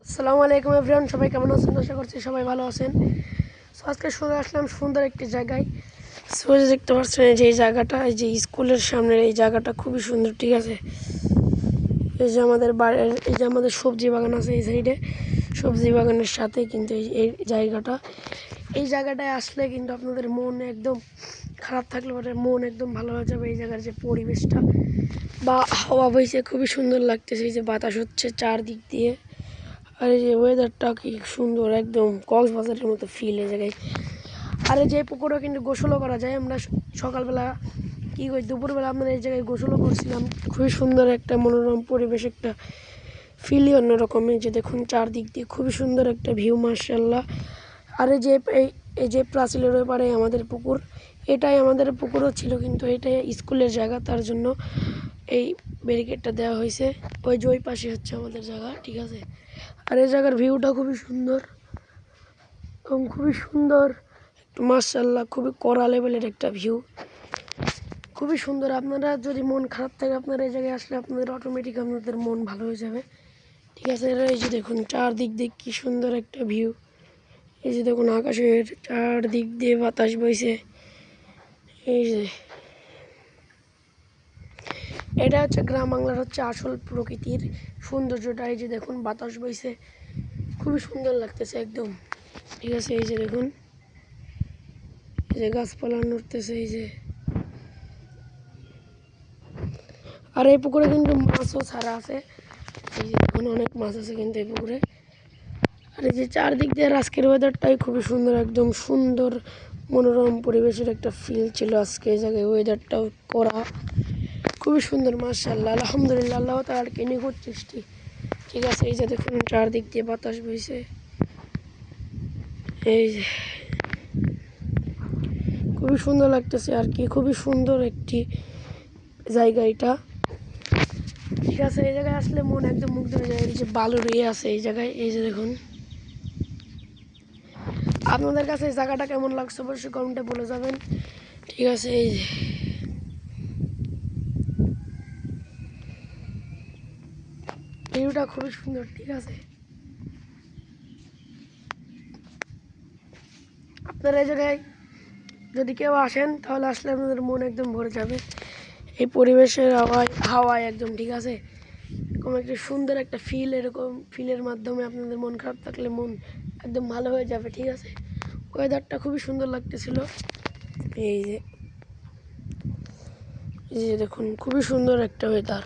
আসসালামু আলাইকুম এভরিওয়ান, সবাই কেমন আছেন? আশা করছি সবাই ভালো আছেন। সো আজকে চলে আসলাম সুন্দর একটি জায়গায়। সো দেখতে পাচ্ছেন যে এই জায়গাটা, এই যে স্কুলের সামনের এই জায়গাটা খুবই সুন্দর, ঠিক আছে। এই যে আমাদের বাড়ির, এই যে আমাদের সবজি বাগান আছে এই সাইডে, সবজি বাগানের সাথে কিন্তু এই জায়গাটা, এই জায়গাটায় আসলে কিন্তু আপনাদের মন একদম খারাপ থাকলে পরে মন একদম ভালো হয়ে যাবে। এই জায়গার যে পরিবেশটা বা হাওয়া বইছে খুবই সুন্দর লাগতেছে, এই যে বাতাস হচ্ছে চারদিক দিয়ে, আর এই যে ওয়েদারটা কি সুন্দর, একদম কক্সবাজারের মতো ফিল এই জায়গায়। আর এই যে পুকুরে কিন্তু গোসলও করা যায়। আমরা সকালবেলা কী করি, দুপুরবেলা আমরা এই জায়গায় গোসলও করছিলাম। খুবই সুন্দর একটা মনোরম পরিবেশ, একটা ফিলই অন্যরকম। এই যে দেখুন চারদিক দিয়ে খুবই সুন্দর একটা ভিউ, মার্শাল্লাহ। আর এই যে এই যে প্রাচীরের ওপারে আমাদের পুকুর, এটাই আমাদের পুকুরও ছিল, কিন্তু এটাই স্কুলের জায়গা, তার জন্য এই ব্যারিকেডটা দেওয়া হয়েছে। ওই যে ওই পাশে হচ্ছে আমাদের জায়গা, ঠিক আছে। আর এই জায়গার ভিউটা খুবই সুন্দর এবং খুবই সুন্দর, একটু মার্শাল্লাহ, খুবই কড়া লেভেলের একটা ভিউ, খুবই সুন্দর। আপনারা যদি মন খারাপ থাকে, আপনারা এই জায়গায় আসলে আপনাদের অটোমেটিক আপনাদের মন ভালো হয়ে যাবে, ঠিক আছে। এই যে দেখুন চারদিক দিয়ে কী সুন্দর একটা ভিউ। এই যে দেখুন আকাশের চারদিক দিয়ে বাতাস বইছে। এই যে এটা হচ্ছে গ্রাম বাংলার হচ্ছে আসল প্রকৃতির সৌন্দর্যটা। এই যে দেখুন বাতাস বইছে, খুবই সুন্দর লাগতেছে একদম, ঠিক আছে। এই যে দেখুন, এই যে গাছপালা নড়তেছে, এই যে। আর এই পুকুরে কিন্তু মাছও ছাড়া আছে, এই যে দেখুন অনেক মাছ আছে কিন্তু এই পুকুরে। আর এই যে চারদিক দিয়ে আজকের ওয়েদারটাই খুবই সুন্দর, একদম সুন্দর মনোরম পরিবেশের একটা ফিল ছিল আজকে এই জায়গায়। ওয়েদারটাও করা খুবই সুন্দর, মাশাআল্লাহ, আলহামদুলিল্লাহ, আল্লাহ তাআলার কি নিখুঁত সৃষ্টি, ঠিক আছে। এই যে দেখুন চারদিক দিয়ে বাতাস বইছে, এই যে খুবই সুন্দর লাগতেছে আর কি, খুবই সুন্দর একটি জায়গা এটা, ঠিক আছে। এই জায়গায় আসলে মন একদম মুগ্ধ হয়ে যায়। এই যে বালুর আছে এই জায়গায়, এই যে দেখুন। আপনাদের কাছে এই জায়গাটা কেমন লাগছে অবশ্যই কমেন্টে বলে যাবেন, ঠিক আছে। এই যে ভিউটা খুবই সুন্দর, ঠিক আছে। আপনারা এই জায়গায় যদি কেউ আসেন তাহলে আসলে আপনাদের মন একদম ভরে যাবে এই পরিবেশের হাওয়ায় একদম, ঠিক আছে। এরকম একটা সুন্দর একটা ফিল, এরকম ফিলের মাধ্যমে আপনাদের মন খারাপ থাকলে মন একদম ভালো হয়ে যাবে, ঠিক আছে। ওয়েদারটা খুবই সুন্দর লাগতেছিল। এই যে এই যে দেখুন খুবই সুন্দর একটা ওয়েদার,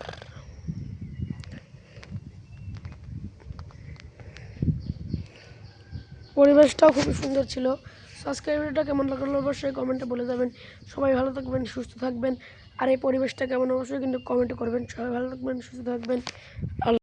পরিবেশটাও খুবই সুন্দর ছিল। আজকের ভিডিওটা কেমন লাগলো অবশ্যই কমেন্টে বলে যাবেন। সবাই ভালো থাকবেন, সুস্থ থাকবেন। আর এই পরিবেশটা কেমন অবশ্যই কিন্তু কমেন্টে করবেন। সবাই ভালো থাকবেন, সুস্থ থাকবেন।